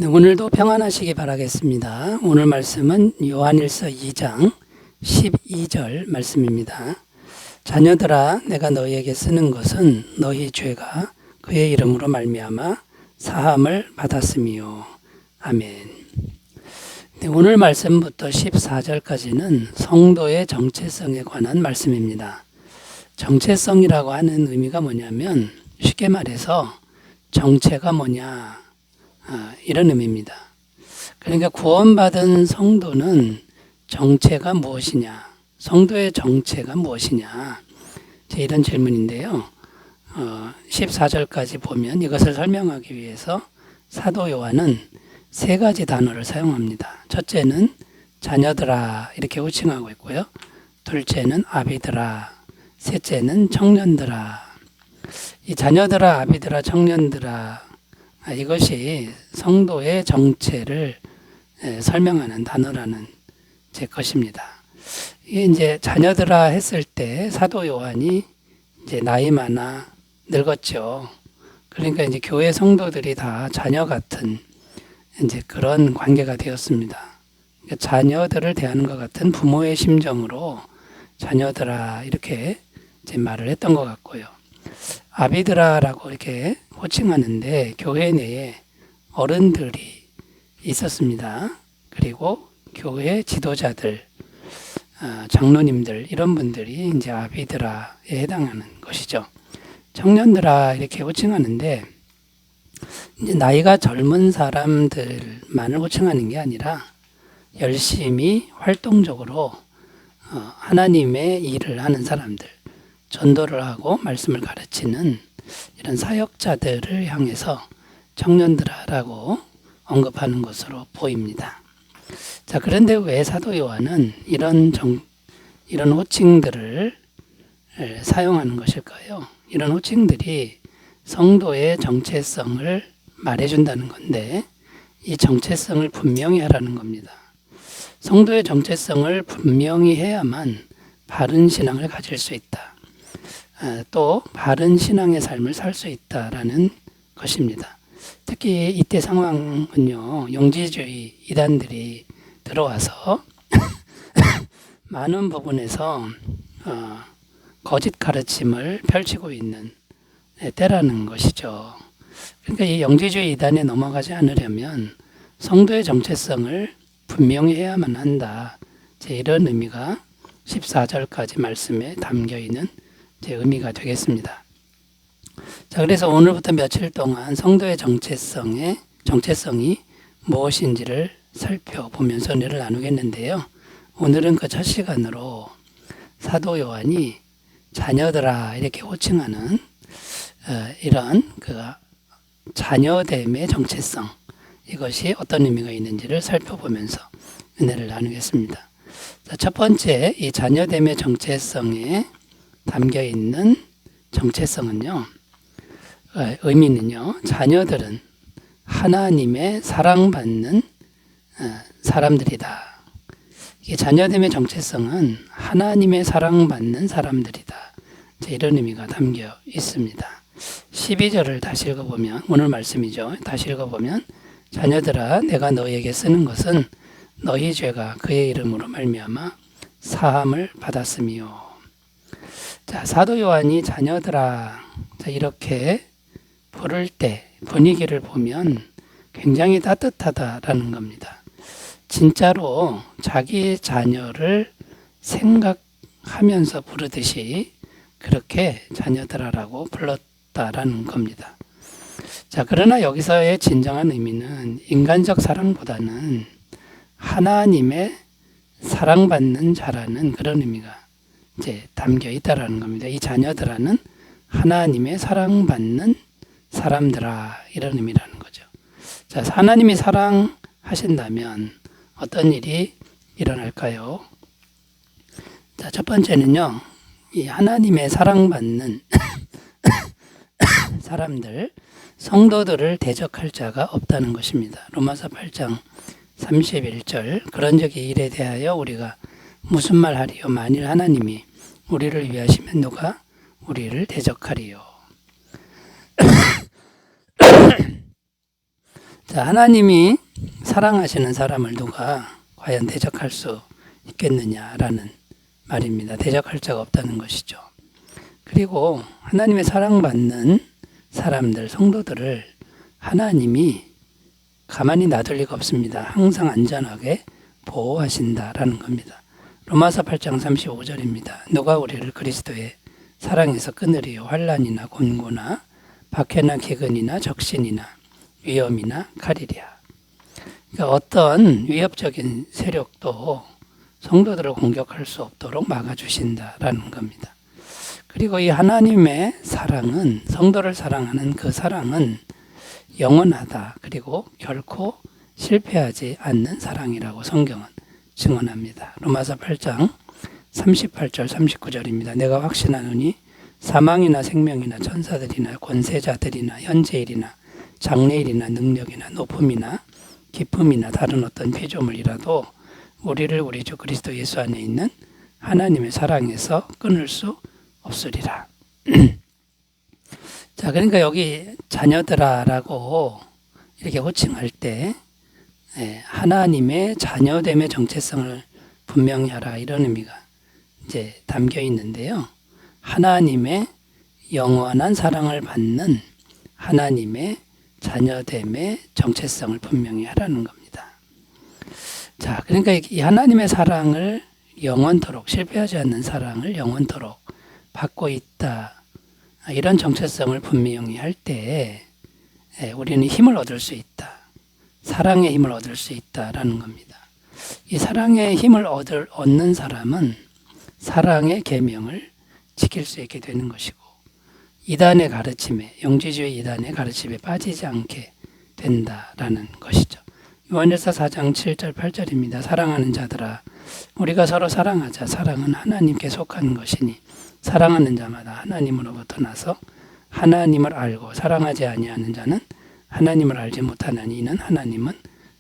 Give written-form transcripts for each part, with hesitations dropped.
네, 오늘도 평안하시기 바라겠습니다. 오늘 말씀은 요한일서 2장 12절 말씀입니다. 자녀들아, 내가 너희에게 쓰는 것은 너희 죄가 그의 이름으로 말미암아 사함을 받았음이요. 아멘. 네, 오늘 말씀부터 14절까지는 성도의 정체성에 관한 말씀입니다. 정체성이라고 하는 의미가 뭐냐면 쉽게 말해서 정체가 뭐냐, 이런 의미입니다. 그러니까 구원받은 성도는 정체가 무엇이냐, 성도의 정체가 무엇이냐, 이런 질문인데요. 14절까지 보면 이것을 설명하기 위해서 사도 요한은 세 가지 단어를 사용합니다. 첫째는 자녀들아 이렇게 호칭하고 있고요. 둘째는 아비들아, 셋째는 청년들아. 이 자녀들아, 아비들아, 청년들아, 이것이 성도의 정체를 설명하는 단어라는 제 것입니다. 이게 이제 자녀들아 했을 때 사도 요한이 이제 나이 많아 늙었죠. 그러니까 이제 교회 성도들이 다 자녀 같은 이제 그런 관계가 되었습니다. 그러니까 자녀들을 대하는 것 같은 부모의 심정으로 자녀들아 이렇게 이제 말을 했던 것 같고요. 아비드라라고 이렇게 호칭하는데 교회 내에 어른들이 있었습니다. 그리고 교회 지도자들, 장로님들 이런 분들이 이제 아비드라에 해당하는 것이죠. 청년들아 이렇게 호칭하는데 이제 나이가 젊은 사람들만을 호칭하는 게 아니라 열심히 활동적으로 하나님의 일을 하는 사람들, 전도를 하고 말씀을 가르치는 이런 사역자들을 향해서 청년들아라고 언급하는 것으로 보입니다. 자, 그런데 왜 사도 요한은 이런 호칭들을 사용하는 것일까요? 이런 호칭들이 성도의 정체성을 말해준다는 건데 이 정체성을 분명히 하라는 겁니다. 성도의 정체성을 분명히 해야만 바른 신앙을 가질 수 있다. 또 바른 신앙의 삶을 살 수 있다라는 것입니다. 특히 이때 상황은요, 영지주의 이단들이 들어와서 많은 부분에서 거짓 가르침을 펼치고 있는 때라는 것이죠. 그러니까 이 영지주의 이단에 넘어가지 않으려면 성도의 정체성을 분명히 해야만 한다. 이런 의미가 14절까지 말씀에 담겨 있는 의미가 되겠습니다. 자, 그래서 오늘부터 며칠 동안 성도의 정체성이 무엇인지를 살펴보면서 은혜를 나누겠는데요. 오늘은 그 첫 시간으로 사도 요한이 자녀들아 이렇게 호칭하는 이런 그 자녀됨의 정체성, 이것이 어떤 의미가 있는지를 살펴보면서 은혜를 나누겠습니다. 자, 첫 번째, 이 자녀됨의 정체성에 담겨 있는 정체성은요, 의미는요, 자녀들은 하나님의 사랑받는 사람들이다. 이게 자녀됨의 정체성은 하나님의 사랑받는 사람들이다. 이런 의미가 담겨 있습니다. 12절을 다시 읽어보면, 오늘 말씀이죠. 다시 읽어보면, 자녀들아, 내가 너희에게 쓰는 것은 너희 죄가 그의 이름으로 말미암아 사함을 받았음이요. 자, 사도 요한이 자녀들아 이렇게 부를 때 분위기를 보면 굉장히 따뜻하다라는 겁니다. 진짜로 자기 자녀를 생각하면서 부르듯이 그렇게 자녀들아라고 불렀다라는 겁니다. 자, 그러나 여기서의 진정한 의미는 인간적 사랑보다는 하나님의 사랑받는 자라는 그런 의미가 담겨 있다라는 겁니다. 이 자녀들아는 하나님의 사랑받는 사람들아 이런 의미라는 거죠. 자, 하나님이 사랑하신다면 어떤 일이 일어날까요? 자, 첫 번째는요, 이 하나님의 사랑받는 사람들, 성도들을 대적할 자가 없다는 것입니다. 로마서 8장 31절, 그런 적이 일에 대하여 우리가 무슨 말 하리요? 만일 하나님이 우리를 위하시면 누가 우리를 대적하리요? 자, 하나님이 사랑하시는 사람을 누가 과연 대적할 수 있겠느냐라는 말입니다. 대적할 자가 없다는 것이죠. 그리고 하나님의 사랑받는 사람들, 성도들을 하나님이 가만히 놔둘 리가 없습니다. 항상 안전하게 보호하신다라는 겁니다. 로마서 8장 35절입니다. 누가 우리를 그리스도의 사랑에서 끊으리요. 환난이나 곤고나 박해나 기근이나 적신이나 위험이나 칼이랴. 그러니까 어떤 위협적인 세력도 성도들을 공격할 수 없도록 막아주신다라는 겁니다. 그리고 이 하나님의 사랑은, 성도를 사랑하는 그 사랑은 영원하다. 그리고 결코 실패하지 않는 사랑이라고 성경은 증언합니다. 로마서 8장 38절 39절입니다. 내가 확신하노니 사망이나 생명이나 천사들이나 권세자들이나 현재일이나 장래일이나 능력이나 높음이나 기쁨이나 다른 어떤 피조물이라도 우리를 우리 주 그리스도 예수 안에 있는 하나님의 사랑에서 끊을 수 없으리라. 자, 그러니까 여기 자녀들아라고 이렇게 호칭할 때 하나님의 자녀됨의 정체성을 분명히 하라, 이런 의미가 이제 담겨 있는데요. 하나님의 영원한 사랑을 받는 하나님의 자녀됨의 정체성을 분명히 하라는 겁니다. 자, 그러니까 이 하나님의 사랑을 영원토록, 실패하지 않는 사랑을 영원토록 받고 있다. 이런 정체성을 분명히 할 때 우리는 힘을 얻을 수 있다. 사랑의 힘을 얻을 수 있다라는 겁니다. 이 사랑의 힘을 얻는 사람은 사랑의 계명을 지킬 수 있게 되는 것이고, 이단의 가르침에, 영지주의 이단의 가르침에 빠지지 않게 된다라는 것이죠. 요한일서 4장 7절 8절입니다. 사랑하는 자들아, 우리가 서로 사랑하자. 사랑은 하나님께 속한 것이니 사랑하는 자마다 하나님으로부터 나서 하나님을 알고 사랑하지 아니하는 자는 하나님을 알지 못하나니 이는 하나님은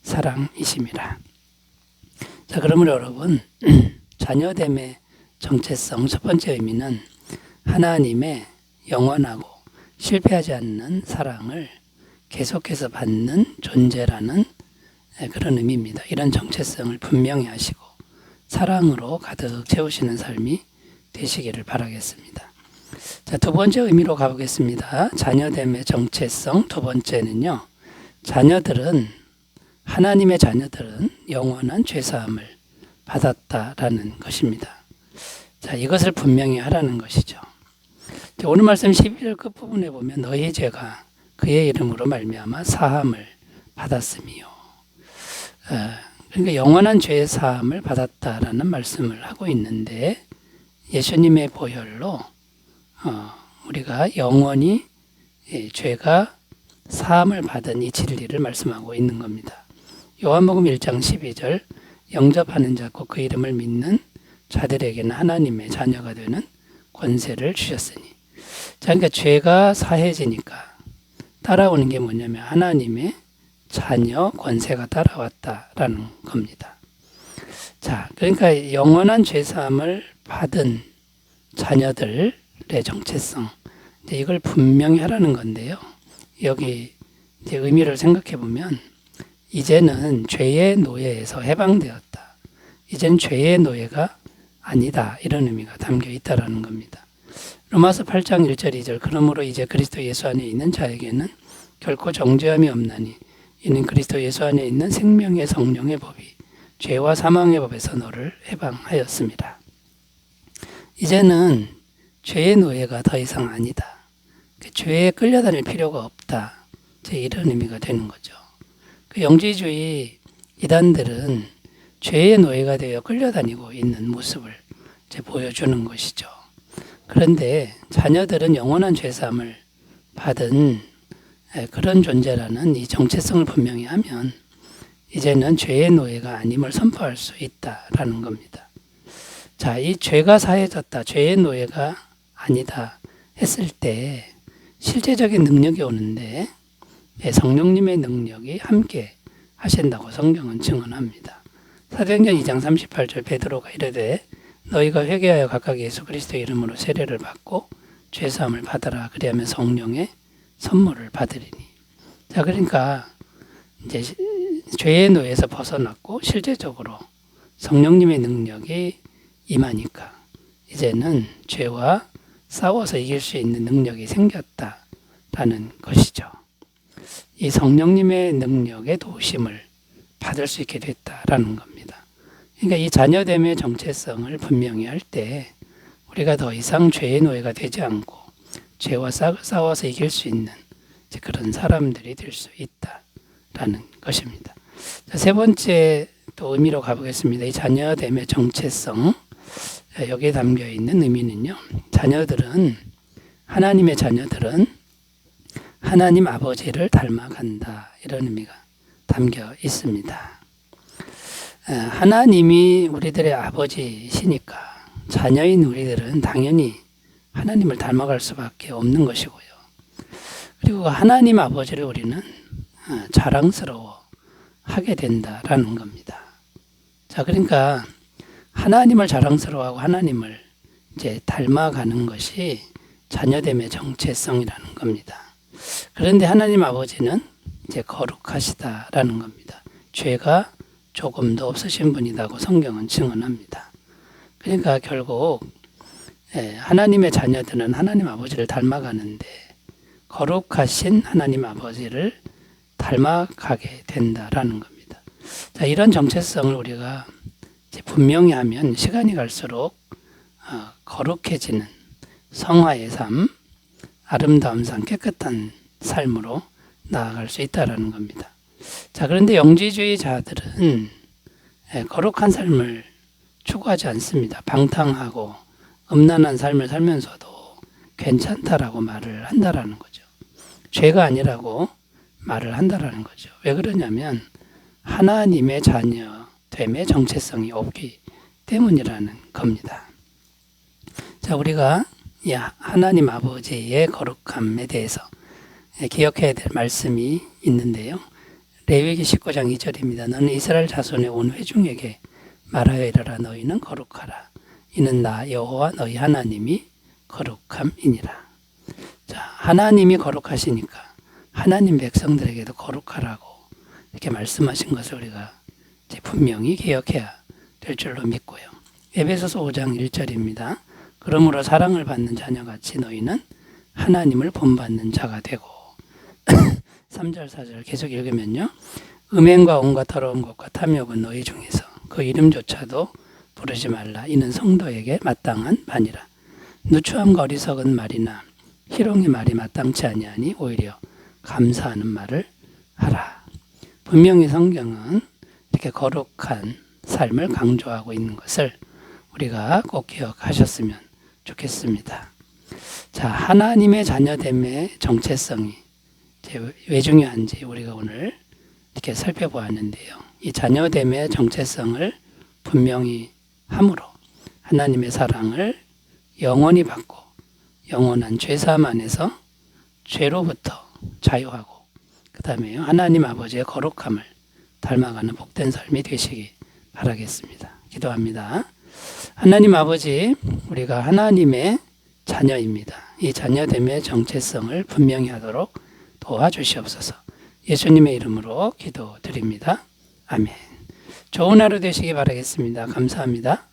사랑이심이라. 자, 그러므로 여러분, 자녀됨의 정체성 첫 번째 의미는 하나님의 영원하고 실패하지 않는 사랑을 계속해서 받는 존재라는 그런 의미입니다. 이런 정체성을 분명히 하시고 사랑으로 가득 채우시는 삶이 되시기를 바라겠습니다. 자, 두 번째 의미로 가보겠습니다. 자녀됨의 정체성 두 번째는요. 하나님의 자녀들은 영원한 죄사함을 받았다라는 것입니다. 자, 이것을 분명히 하라는 것이죠. 자, 오늘 말씀 12절 끝부분에 보면 너희 죄가 그의 이름으로 말미암아 사함을 받았으며, 그러니까 영원한 죄 사함을 받았다라는 말씀을 하고 있는데, 예수님의 보혈로 우리가 영원히 죄가 사함을 받은 이 진리를 말씀하고 있는 겁니다. 요한복음 1장 12절 영접하는 자고 그 이름을 믿는 자들에게는 하나님의 자녀가 되는 권세를 주셨으니. 자, 그러니까 죄가 사해지니까 따라오는 게 뭐냐면 하나님의 자녀 권세가 따라왔다라는 겁니다. 자, 그러니까 영원한 죄사함을 받은 자녀들의 정체성, 이걸 분명히 하라는 건데요. 여기 이제 의미를 생각해 보면 이제는 죄의 노예에서 해방되었다. 이제는 죄의 노예가 아니다. 이런 의미가 담겨 있다라는 겁니다. 로마서 8장 1절 2절 그러므로 이제 그리스도 예수 안에 있는 자에게는 결코 정죄함이 없나니 이는 그리스도 예수 안에 있는 생명의 성령의 법이 죄와 사망의 법에서 너를 해방하였습니다. 이제는 죄의 노예가 더 이상 아니다. 죄에 끌려다닐 필요가 없다. 이런 의미가 되는 거죠. 그 영지주의 이단들은 죄의 노예가 되어 끌려다니고 있는 모습을 보여주는 것이죠. 그런데 자녀들은 영원한 죄사함을 받은 그런 존재라는 이 정체성을 분명히 하면 이제는 죄의 노예가 아님을 선포할 수 있다라는 겁니다. 자, 이 죄가 사해졌다, 죄의 노예가 아니다 했을 때 실제적인 능력이 오는데 성령님의 능력이 함께 하신다고 성경은 증언합니다. 사도행전 2장 38절 베드로가 이르되 너희가 회개하여 각각 예수 그리스도의 이름으로 세례를 받고 죄사함을 받아라. 그리하면 성령의 선물을 받으리니. 자, 그러니까 이제 죄의 노예에서 벗어났고 실제적으로 성령님의 능력이 임하니까 이제는 죄와 싸워서 이길 수 있는 능력이 생겼다라는 것이죠. 이 성령님의 능력의 도우심을 받을 수 있게 됐다라는 겁니다. 그러니까 이 자녀됨의 정체성을 분명히 할 때 우리가 더 이상 죄의 노예가 되지 않고 죄와 싸워서 이길 수 있는 그런 사람들이 될 수 있다라는 것입니다. 세 번째 또 의미로 가보겠습니다. 이 자녀됨의 정체성, 여기에 담겨 있는 의미는요, 하나님의 자녀들은 하나님 아버지를 닮아간다, 이런 의미가 담겨 있습니다. 하나님이 우리들의 아버지시니까 자녀인 우리들은 당연히 하나님을 닮아갈 수밖에 없는 것이고요. 그리고 하나님 아버지를 우리는 자랑스러워 하게 된다라는 겁니다. 자, 그러니까 하나님을 자랑스러워하고 하나님을 이제 닮아가는 것이 자녀됨의 정체성이라는 겁니다. 그런데 하나님 아버지는 이제 거룩하시다라는 겁니다. 죄가 조금도 없으신 분이라고 성경은 증언합니다. 그러니까 결국 하나님의 자녀들은 하나님 아버지를 닮아가는데 거룩하신 하나님 아버지를 닮아가게 된다라는 겁니다. 자, 이런 정체성을 우리가 이제 분명히 하면 시간이 갈수록 거룩해지는 성화의 삶, 아름다운 삶, 깨끗한 삶으로 나아갈 수 있다라는 겁니다. 자, 그런데 영지주의자들은 거룩한 삶을 추구하지 않습니다. 방탕하고 음란한 삶을 살면서도 괜찮다라고 말을 한다라는 거죠. 죄가 아니라고 말을 한다라는 거죠. 왜 그러냐면 하나님의 자녀됨의 정체성이 없기 때문이라는 겁니다. 자, 우리가 이 하나님 아버지의 거룩함에 대해서 기억해야 될 말씀이 있는데요. 레위기 19장 2절입니다. 너는 이스라엘 자손의 온 회중에게 말하여 이르라. 너희는 거룩하라. 이는 나 여호와 너희 하나님이 거룩함이니라. 자, 하나님이 거룩하시니까 하나님 백성들에게도 거룩하라고 이렇게 말씀하신 것을 우리가 이제 분명히 기억해야 될 줄로 믿고요. 에베소서 5장 1절입니다. 그러므로 사랑을 받는 자녀같이 너희는 하나님을 본받는 자가 되고 3절 4절 계속 읽으면요. 음행과 온갖 더러운 것과 탐욕은 너희 중에서 그 이름조차도 부르지 말라. 이는 성도에게 마땅한 바니라. 누추함과 어리석은 말이나 희롱의 말이 마땅치 아니하니 오히려 감사하는 말을 하라. 분명히 성경은 이렇게 거룩한 삶을 강조하고 있는 것을 우리가 꼭 기억하셨으면 좋겠습니다. 자, 하나님의 자녀됨의 정체성이 왜 중요한지 우리가 오늘 이렇게 살펴보았는데요. 이 자녀됨의 정체성을 분명히 함으로 하나님의 사랑을 영원히 받고 영원한 죄사함 안에서 죄로부터 자유하고 그 다음에 하나님 아버지의 거룩함을 닮아가는 복된 삶이 되시기 바라겠습니다. 기도합니다. 하나님 아버지, 우리가 하나님의 자녀입니다. 이 자녀됨의 정체성을 분명히 하도록 도와주시옵소서. 예수님의 이름으로 기도드립니다. 아멘. 좋은 하루 되시기 바라겠습니다. 감사합니다.